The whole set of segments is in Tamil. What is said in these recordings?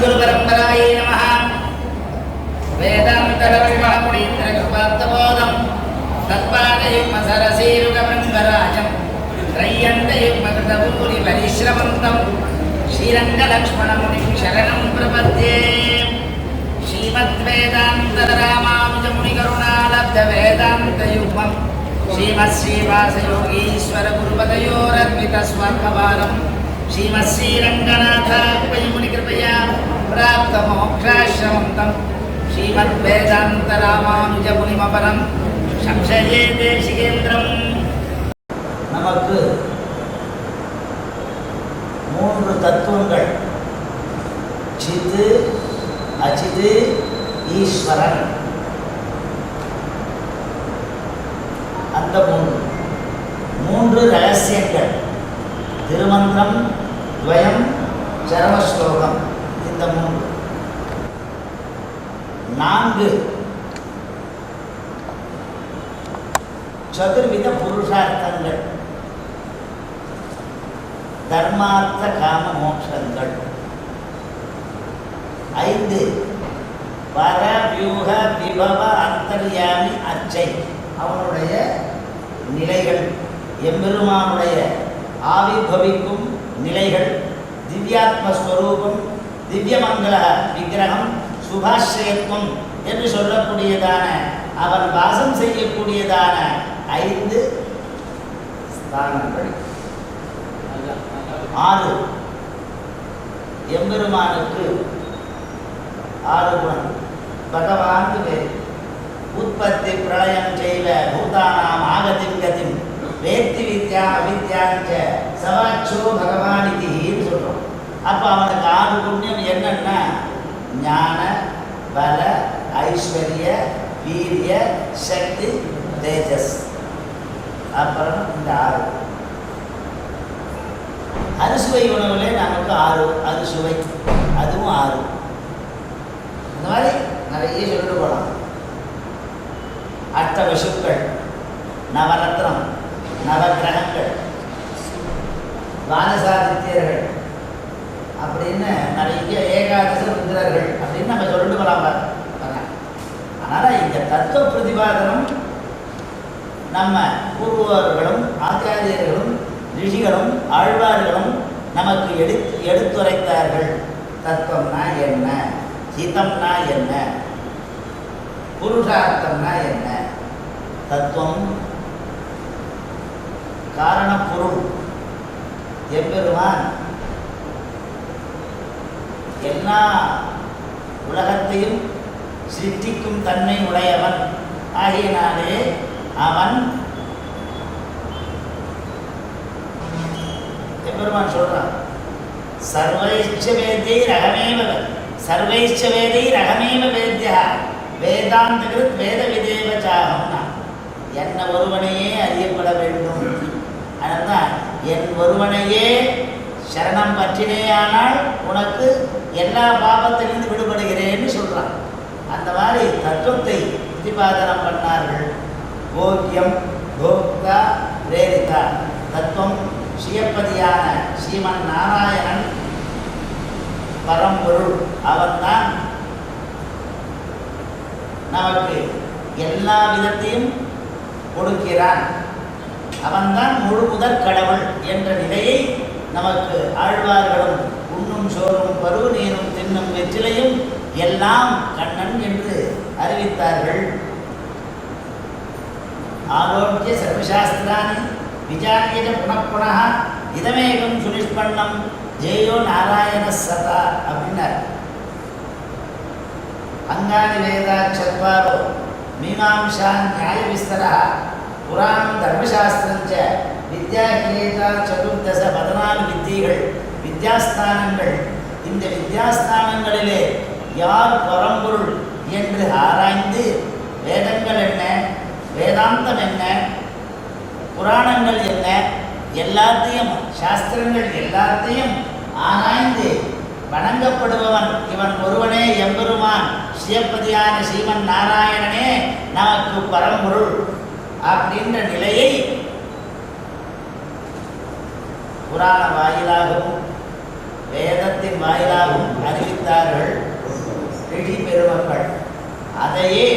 अस्मद्गुरुपरम्परायै नमः। वेदान्तरविमलमुनीन्द्रकृपात्तबोधं तत्पादयुग्मसरसीरुगमृङ्गराजं त्रय्यन्तयुग्मकृतभूरिपरिश्रमन्तं श्रीरङ्गलक्ष्मणमुनिं शरणं प्रपद्ये। श्रीमद्वेदान्तरामानुजमुनिकरुणालब्धवेदान्तयुग्मं श्रीमत्श्रीवासयोगीश्वरगुरुपदयोरर्पितस्वर्गभारं श्रीमत्श्रीरङ्गनाथात्मयमुनिकृपया प्राप्तमोक्षाश्रमन्तं श्रीमद्वेदान्तरामानुजमुनिमपरं संशये देशिकेन्द्रम्। நமக்கு மூன்று தத்துவங்கள் சித்து, அச்சித்து, ஈஸ்வரன். அந்த மூன்று ரகசியங்கள் திருமந்திரம், துவயம், சரமஸ்லோகம். இந்த மூன்று நான்கு சதுர்வித புருஷார்த்தங்கள், தர்மார்த்த காம மோட்சங்கள். 5 பர வியூக விபவ அந்தர்யாமி அர்ச்சை, அவனுடைய நிலைகள், எம்பெருமானுடைய ஆவிர்பவிக்கும் நிலைகள், திவ்யாத்மஸ்வரூபம், திவ்யமங்கள விக்கிரகம், சுபாஷ்யத்துவம் என்று சொல்லக்கூடியதான அவன் வாசம் செய்யக்கூடியதான 5 ஸ்தானங்கள். 6 எம்பெருமானுக்கு 6 குணம். பகவான் உற்பத்தி பிரளயம் செய்வ பூதானாம் ஆகதிம் கதிம் வேத்தி வித்யா அவித்யாஞ்ச சவாச்சோ பகவானிதின்னு சொல்கிறோம். அப்போ அவனுக்கு 6 புண்ணியம் என்னன்னா ஞான, பல, ஐஸ்வர்ய, வீரிய, சக்தி, தேஜஸ். அப்புறம் இந்த 6 அறுசுவை உணவுலே நமக்கு 6 அறுசுவை, அதுவும் 6. இந்த மாதிரி நிறைய சொல்லிட்டு போகலாம். அஷ்டவசுக்கள், நவரத்னம், நவகிரகங்கள், வானசாதித்யர்கள் அப்படின்னு நிறைய ஏகாதச ருத்ரர்கள் அப்படின்னு நம்ம சொல்லிட்டு போகலாம். அதனால் இந்த தத்துவ பிரதிபாதனம் நம்ம பூர்வர்களும் ஆச்சாரியர்களும் ரிஷிகளும் ஆழ்வார்களும் நமக்கு எடுத்துரைத்தார்கள். தத்துவம்னா என்ன, ஹிதம்னா என்ன, புருஷார்த்தம்னா என்ன. தத்துவம் காரணப்பொருள். எம்பெருமான் எல்லா உலகத்தையும் சிருஷ்டிக்கும் தன்மை உடையவன் ஆகியனாலே அவன் எம்பெருமான் சொல்றான், சர்வைச்ச வேதை ரகமேவ சர்வைச்ச வேதை ரகமேவ வேத்யா வேதாந்தகிருத் வேத விதேவ சாகம்னா, என்ன ஒருவனையே அறியப்பட வேண்டும். அதனால்தான் என் ஒருவனையே சரணம் பற்றினேயானால் உனக்கு எல்லா பாபத்திலிருந்து விடுபடுகிறேன்னு சொல்றான். அந்த மாதிரி தத்துவத்தை பிரதிபாதனம் பண்ணார்கள். போக்கியம், போக்தா, பிரேரிதா. தத்துவம் ஸ்ரீயப்பதியான ஸ்ரீமன் நாராயணன் பரம்பொருள். அவன்தான் நமக்கு எல்லா விதத்தையும் கொடுக்கிறான். அவன்தான் முழு முதற் கடவுள் என்ற நிலையை நமக்கு ஆழ்வார்களும் உண்ணும் சோறும் பருவு நீரும் தின்னும் வெற்றிலையும் எல்லாம் கண்ணன் என்று அறிவித்தார்கள். ஆரோக்கிய சர்வசாஸ்திராணி விஜானிய புனப்புனः இதமேகம் சுனிஷ்பண்ணம் ஜெயோ நாராயண சதா அப்படின்னார். அங்கானி வேதா சத்வாரோ மீமாம்சா நியாய விஸ்தரா புராணம் தர்மசாஸ்திரஞ்ச வித்யா கிரேதா சதுர்தச 14 வித்தியைகள், வித்யாஸ்தானங்கள். இந்த வித்யாஸ்தானங்களிலே யார் பரம்பொருள் என்று ஆராய்ந்து வேதங்கள் என்ன, வேதாந்தம் என்ன, புராணங்கள் என்ன, எல்லாத்தையும் சாஸ்திரங்கள் எல்லாத்தையும் ஆராய்ந்து வணங்கப்படுபவன் இவன் ஒருவனே. எம்பெருமான் ஸ்ரீயப்பதியான ஸ்ரீமன் நாராயணனே நமக்கு பரம்பொருள் அப்படின்ற நிலையை புராண வாயிலாகவும் வேதத்தின் வாயிலாகவும் அறிவித்தார்கள் ரிஷி பெருமக்கள். அதையே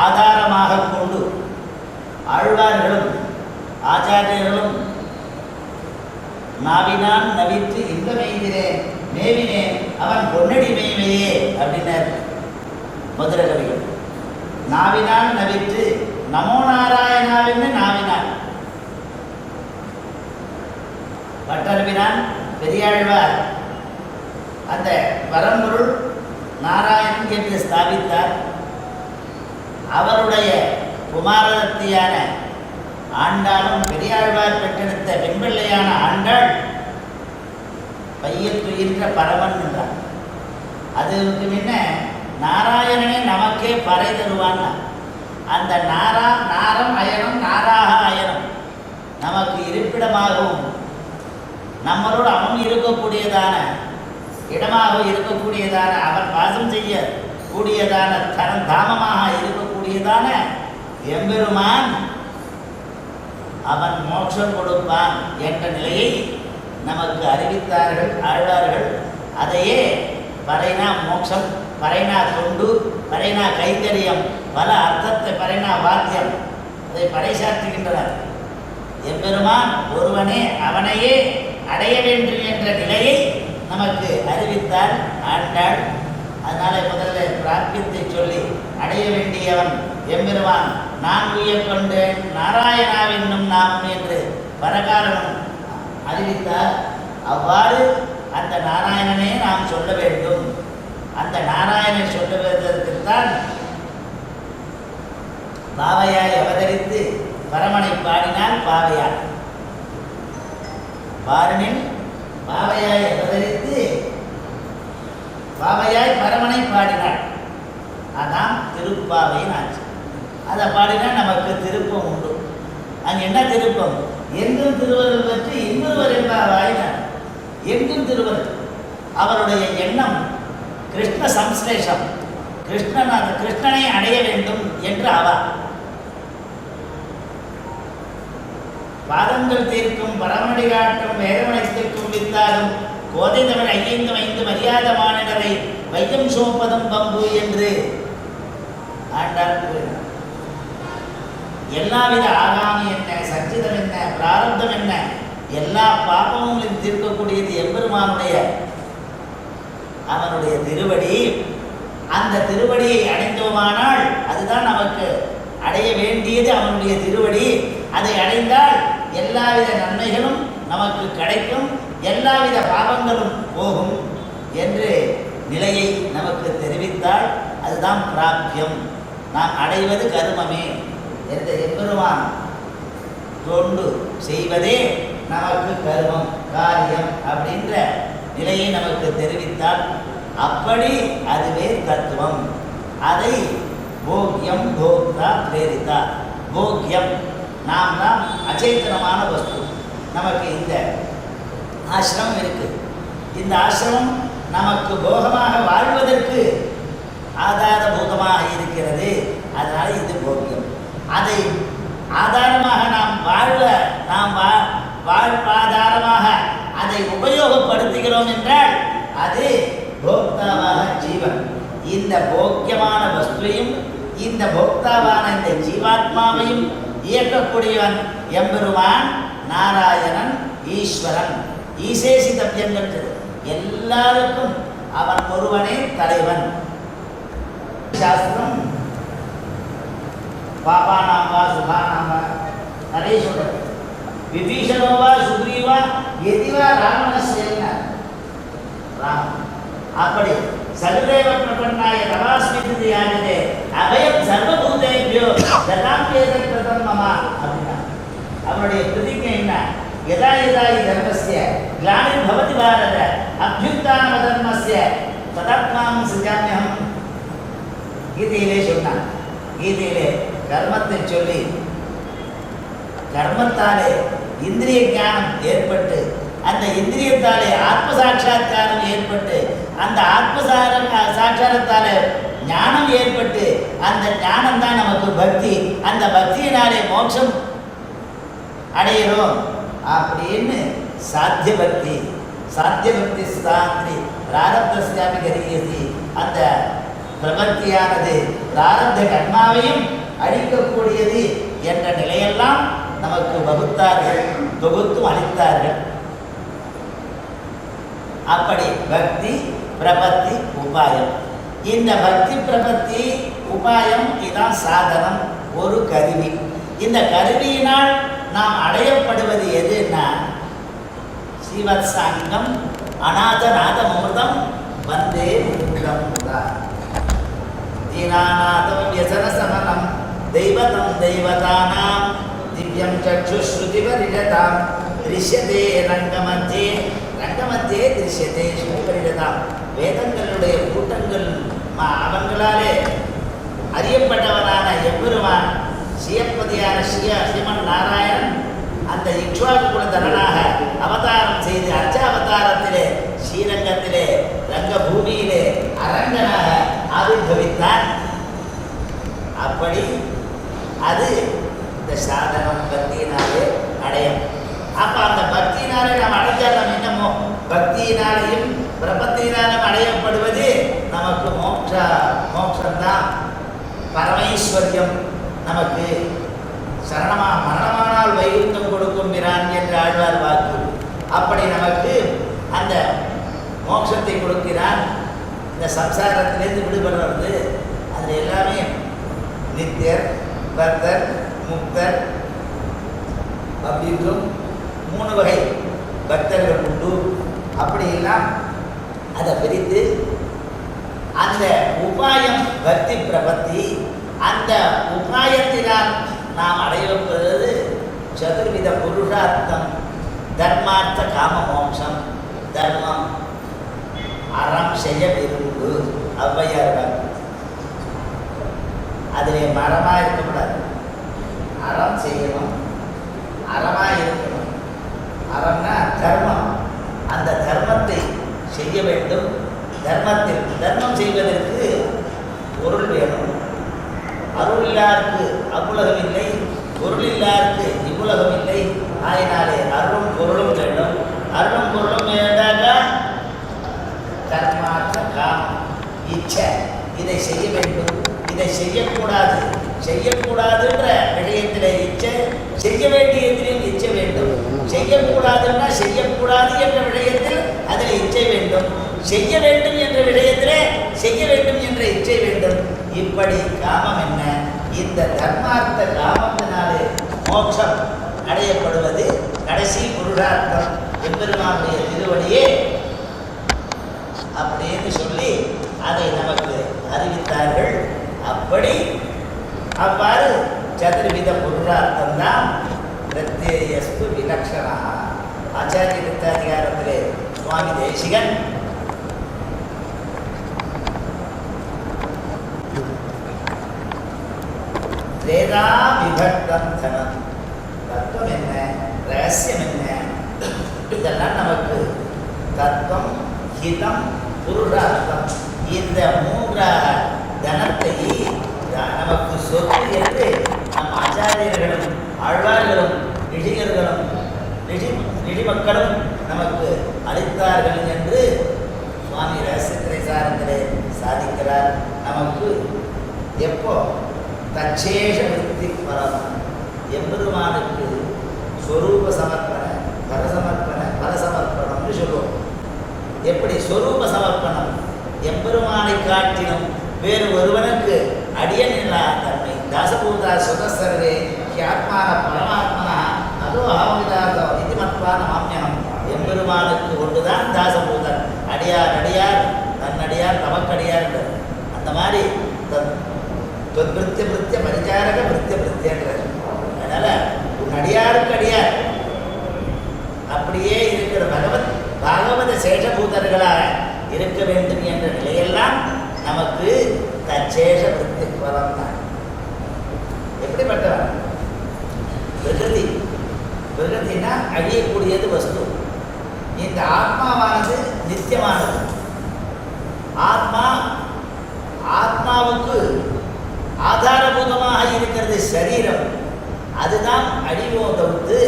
ஆதாரமாக கொண்டு ஆழ்வார்களும் ஆச்சாரியர்களும் நாவினான் நவித்து இந்த மெய்தினேன் மேவினேன் அவன் பொன்னடி மெய்மையே அப்படின்னார் மதுர கவிகள். நாவினால் நவித்து நமோ நாராயணாவின்னு நாவினான். பட்டர்வினான் பெரியாழ்வார் அந்த பரம்பொருள் நாராயணன் என்று ஸ்தாபித்தார். அவருடைய குமாரத்தியான ஆண்டாளும் பெரியாழ்வார் பெற்றெடுத்த பெண்பிள்ளையான ஆண்டாள் பையில் துயின்ற பரமன் என்றார். அதுக்கு முன்ன நாராயணனே நமக்கே பறை தருவான். அந்த நாரம் அயனம் நாராக அயனம் நமக்கு இருப்பிடமாகவும் நம்மளோடு அவன் இருக்கக்கூடியதான இடமாக இருக்கக்கூடியதான அவன் வாசம் செய்ய கூடியதான தரம் தாமமாக இருக்கக்கூடியதான எம்பெருமான் அவன் மோட்சம் கொடுப்பான் என்ற நிலையை நமக்கு அறிவித்தார்கள் ஆழ்வார்கள். அதையே பறைனா மோட்சம், பறைனா தொண்டு, பறைனா கைங்கரியம், பல அர்த்தத்தை பறைனா வாத்தியம், அதை பறைசாற்றுகின்றனர். எம்பெருமான் ஒருவனே அவனையே அடைய வேண்டும் என்ற நிலையை நமக்கு அறிவித்தார் ஆண்டாள். அதனால முதல்ல பிரார்த்தியத்தை சொல்லி அடைய வேண்டியவன் எம்பெருமான் நான் உயர் கொண்டேன் நாராயணாவென்னும் நாம் என்று பரகாரணம் அறிவித்தார். அவ்வாறு அந்த நாராயணனே நாம் சொல்ல வேண்டும். அந்த நாராயணனை சொல்லுவதற்குத்தான் பாவையாய் அவதரித்து பரமனை பாடினால் பாவையார். பாரனில் பாவையாய் அவதரித்து பாவையாய் பரமனை பாடினாள். அதான் திருப்பாவையின் ஆட்சி. அதை பாடினா நமக்கு திருப்பம் உண்டு. அங்கே என்ன திருப்பம்? எங்கும் திருவருள் பற்றி இன்னொருவர் என்பாராயினார். எங்கும் திருவருள். அவருடைய எண்ணம் கிருஷ்ண சம்ஸ்லேஷம், கிருஷ்ணனை அடைய வேண்டும் என்று ஆவார். பாதங்கள் தீர்க்கும் பரமடி காட்டும் வேதமனைத்திற்கும் வித்தாகும் கோதை தமிழ் ஐயங்கும் ஐந்து மரியாத மாநிலரை வையம் சோப்பதம் பம்பு என்று ஆண்டார் கூறினார். எல்லாவித ஆகாமி என்ன, சச்சிதம் என்ன, பிராரப்தம் என்ன, எல்லா பாபமும் தீர்க்கக்கூடியது எம்பெருமானுடைய அவனுடைய திருவடி. அந்த திருவடியை அடைந்தோமானால் அதுதான் நமக்கு அடைய வேண்டியது அவனுடைய திருவடி. அதை அடைந்தால் எல்லாவித நன்மைகளும் நமக்கு கிடைக்கும், எல்லாவித பாவங்களும் போகும் என்று நிலையை நமக்கு தெரிவித்தால் அதுதான் பிராப்தியம். நாம் அடைவது கருமமே. எந்த எம்பெருமான் தொண்டு செய்வதே நமக்கு கர்மம் காரியம் அப்படின்ற நிலையை நமக்கு தெரிவித்தால் அப்படி அதுவே தத்துவம். அதை போக்யம் போக்தா பிரேரிதா. போக்யம் நாம் தான் அச்சேதனமான வஸ்து. நமக்கு இந்த ஆசிரமம் இருக்கு. இந்த ஆசிரமம் நமக்கு போகமாக வாழ்வதற்கு ஆதாரபூதமாக இருக்கிறது. அதனால இது போக்கியம். அதை ஆதாரமாக நாம் வாழ்வாதாரமாக அதை உபயோகப்படுத்துகிறோம் என்றால் அது போக்தாவாக ஜீவன். இந்த போக்கியமான வஸ்துவையும் இந்த போக்தாவான இந்த ஜீவாத்மாவையும் இயக்கக்கூடியவன் எம்பெருமான் நாராயணன் ஈஸ்வரன். ஈசேசிதவ்யங்கள் எல்லாருக்கும் அவன் ஒருவனே தலைவன். சாஸ்திரம் பாபானாம் வா சுகானாம் வா நிறைய சொல்றது. விபீஷணோவா சுக்ரீவா எதிவா ராமணஸ்யன்னா ராமன். அப்படி சர்வேவ பிரபன்னாய தவாஸ்மிதி யானதே அபயம் சர்வபூதேபியோ ததாம்பேதக் பிரதம் மமா அப்படின்னா அவனுடைய பிரதிஜை என்ன? யதா யதா ஹி தர்மஸ்ய க்ளானிர் பவதி பாரத அப்யுத்தான தர்மஸ்ய ததாத்மாம் சிஜாம்யஹம். கீதையிலே சொன்னான். கீதையிலே கர்மத்தை சொல்லி கர்மத்தாலே இந்திரிய ஞானம் ஏற்பட்டு அந்த இந்திரியத்தாலே ஆத்ம சாட்சா்காரம் ஏற்பட்டு அந்த ஆத்ம சாட்சாரத்தாலே ஞானம் ஏற்பட்டு அந்த ஞானம் தான் நமக்கு பக்தி. அந்த பக்தியினாலே மோட்சம் அடைகிறோம். அப்படின்னு சாத்திய பக்தி ஸ்தாந்திரி பிராரப்தஸ்யாமி கரியதி. அந்த பிரபத்தியானது பிராரப்த கர்மாவையும் அழிக்கக்கூடியது என்ற நிலையெல்லாம் நமக்கு வகுத்தார்கள், தொகுத்தும் அளித்தார்கள். அப்படி பக்தி பிரபத்தி உபாயம். இந்த பக்தி பிரபத்தி உபாயம் இதான் சாதனம், ஒரு கருவி. இந்த கருவியினால் நாம் அடையப்படுவது எதுன்னா ஸ்ரீவத்சாங்கம் அநாதநாதமூர்தம் வந்தே முருகம் தீனாநாதம் யசனசமனம் தெய்வதம் தெய்வதானாம் திவ்யம் சக்ஷுஸ்ருதிபரிடதாம் திருஷ்யதே ரங்கமத்தியே ரங்கமத்தியே திருஷ்யதே ஸ்ருதிபரிடதாம். வேதங்களுடைய கூட்டங்கள் அவங்களாலே அறியப்பட்டவனான எம்பெருமான் சிவப்பதியான ஸ்ரீமன் நாராயணன் அந்த இக்ஷ்வாகு குலதரனாக அவதாரம் செய்து அர்ச்சாவதாரத்திலே ஸ்ரீரங்கத்திலே ரங்கபூமியிலே அரங்கனாக ஆவிர்பவித்தார். அப்படி அது இந்த சாதனம் பக்தியினாலே அடையும். அப்ப அந்த பக்தியினாலே நாம் அடைஞ்சால் நாம் என்னமோ பக்தியினாலேயும் பிரபத்தியினாலும் அடையப்படுவது நமக்கு மோட்சம்தான், பரமைஸ்வர்யம். நமக்கு மரணமானால் வைகுண்டம் கொடுக்கும் பிரான் என்று ஆழ்வார் வாக்கு. அப்படி நமக்கு அந்த மோட்சத்தை கொடுக்கிறான். இந்த சம்சாரத்திலிருந்து விடுபடுறது அதில் எல்லாமே நித்தியர், பக்தர், முக்தர் அப்படின்றும் 3 வகை பக்தர்கள் உண்டு. அப்படியெல்லாம் அதை பிரித்து அந்த உபாயம் பக்தி பிரபத்தி, அந்த உபாயத்தினால் நாம் அடையப்படுவது சதுர்வித புருஷார்த்தம், தர்மார்த்த காம மோட்சம். தர்மம் அறம் செய்ய விரும்பு ஔவையார். அதிலே மரமாக இருக்கக்கூடாது, அறம் செய்யணும், அறமாக இருக்கணும். அறம்னா தர்மம், அந்த தர்மத்தை செய்ய வேண்டும். தர்மம் செய்வதற்கு பொருள் வேணும். அருள் இல்லாருக்கு அவ்வுலகம் இல்லை, பொருள் இல்லாருக்கு இவ்வுலகம் இல்லை. ஆயினாலே அருளும் பொருளும் வேண்டும். அருளும் பொருளும் வேண்டாக கர்மார்த்த காமம் இச்சை, இதை செய்ய வேண்டும், இதை செய்யக்கூடாது. செய்யக்கூடாதுன்ற விடயத்தில் இச்சை, செய்ய வேண்டியதிலும் இச்சை வேண்டும். செய்யக்கூடாதுன்னா செய்யக்கூடாது என்ற விடயத்தில் அதில் இச்சை வேண்டும். செய்ய வேண்டும் என்ற விடயத்திலே செய்ய வேண்டும் என்ற இச்சை வேண்டும். இப்படி காமம் என்ன? இந்த தர்மார்த்த காமத்தினாலே மோட்சம் அடையப்படுவது கடைசி புருஷார்த்தம் எம்பெருமானுடைய திருவடியே அப்படின்னு சொல்லி அதை நமக்கு அறிவித்தார்கள். அப்படி அவ்வாறு சதுர்வித புருஷார்த்தம் தான் பிரத்யேயஸ்து விலக்ஷணா. ஆச்சாரிய விருத்தாதிகாரத்திலே சுவாமி தேசிகன் வேதா விபக்தம் தனம், தத்துவம் என்ன, ரகசியம் என்ன, இதெல்லாம் நமக்கு தத்துவம், ஹிதம், புருஷார்த்தம், இந்த 3 தனத்தை நமக்கு சொத்து என்று நம் ஆச்சாரியர்களும் ஆழ்வார்களும் ரிஷிகர்களும் ரிஷிமக்களும் நமக்கு அளித்தார்கள் என்று சுவாமி ரகசியத்திரை சாரத்திலே சாதிக்கிறார். நமக்கு எப்போ தச்சேஷ விருத்தி பலம் எம்பெருமானுக்கு ஸ்வரூப சமர்ப்பண பரசமர்ப்பணம்னு சொல்லுவோம். எப்படி ஸ்வரூப சமர்ப்பணம்? எம்பெருமானை காட்டிலும் வேறு ஒருவனுக்கு அடியனில்லா தன்மை. தாசபூதா சுதசர்வே ஆத்மான பரமாத்மனா அதோ ஆவிதாதோ நிதிமத்வான மாமியம். எம்பெருமானுக்கு ஒன்றுதான் தாசபூதன். அடியார் அடியார், தன்னடியார் தமக்கடியார். அந்த மாதிரி விருத்திய விருத்திய பரிச்சாரக விருத்திய விருத்தியன்றார். அதனால உன் அடியாருக்கு அடியார் அப்படியே இருக்கிற பாகவத சேஷபூதர்களாக இருக்க வேண்டும் என்ற நிலையெல்லாம் நமக்கு தச்சேஷ விருத்தி பலம் தான். எப்படிப்பட்டவன்? பிரகிருதினா அழியக்கூடியது வஸ்து. இந்த ஆத்மாவானது நித்தியமானது. ஆத்மாவுக்கு ஆதாரபூதமாக இருக்கிறது சரீரம். அதுதான் அடிவோ தவிர்த்து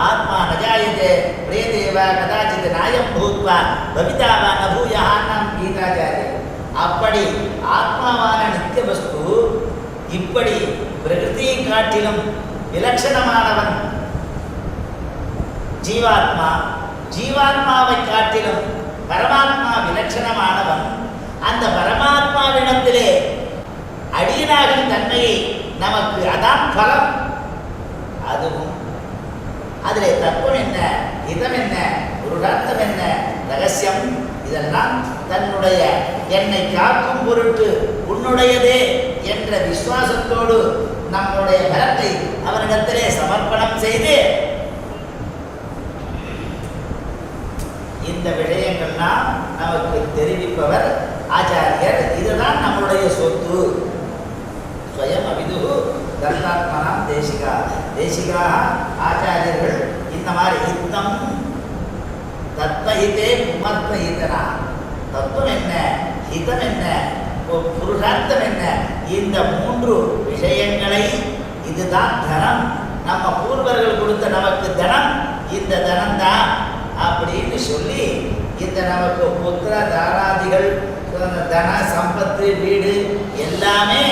ஆத்மா நஜாயதே பிரேதேவா கதாச்சித் நாயம் பூத்வா பவிதாவா நபூயான்னாம் கீதாச்சாரிய. அப்படி ஆத்மாவான நித்திய வஸ்து இப்படி பிரகிருதியை காட்டிலும் விலட்சணமானவன் ஜீவாத்மா, ஜீவாத்மாவை காட்டிலும் பரமாத்மா விலட்சணமானவன். அந்த பரமாத்மாவிடத்திலே அடியனாகும் தன்மையை நமக்கு அதான் பலம். அதுவும் அதிலே தத்துவம் என்ன, இதம் என்ன, புருஷார்த்தம் என்ன, ரகசியம் இதெல்லாம் தன்னுடைய என்னை காக்கும் பொருட்டு உன்னுடையதே என்ற விசுவாசத்தோடு நம்முடைய பலத்தை அவரிடத்திலே சமர்ப்பணம் செய்து இந்த விஷயங்கள்லாம் நமக்கு தெரிவிப்பவர் ஆச்சாரியர். இதுதான் நம்முடைய சொத்து. ஸ்வயம் அவிது தர்த்தாத்மனாம் தேசிகா. தேசிகாக ஆச்சாரியர்கள் இந்த மாதிரி யுத்தம் தத்வஹிதே புமத்வஹிதனா. தத்துவம் என்ன, ஹிதம் என்ன, புருஷார்த்தம் என்ன, இந்த மூன்று விஷயங்களை இதுதான் தனம். நம்ம பூர்வர்கள் கொடுத்த நமக்கு தனம் இந்த தனம்தான் அப்படின்னு சொல்லி இந்த நமக்கு புத்திர தாராதிகள் தன சம்பத்து வீடு எல்லாமே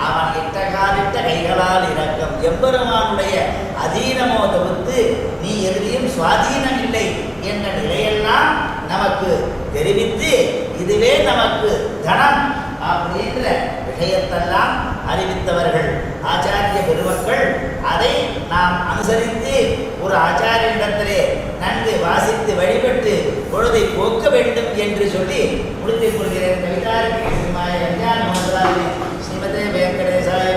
அவன் இட்ட காலிட்ட கைகளால் இறக்கம். எம்பெருமானுடைய அதீனமோ தவிர்த்து நீ எதிரியும் சுவாதீனம் இல்லை என்ற நிலையெல்லாம் நமக்கு தெரிவித்து இதுவே நமக்கு தனம் அப்படின்ற விஷயத்தெல்லாம் அறிவித்தவர்கள் ஆச்சாரிய பெருமக்கள். அதை நாம் அனுசரித்து ஒரு ஆச்சாரியனிடத்திலே நன்கு வாசித்து வழிபட்டு பொழுதை போக்க வேண்டும் என்று சொல்லி முடித்துக் கொள்கிறேன். கவிதாரி ஸ்ரீமதே வெங்கடேசாய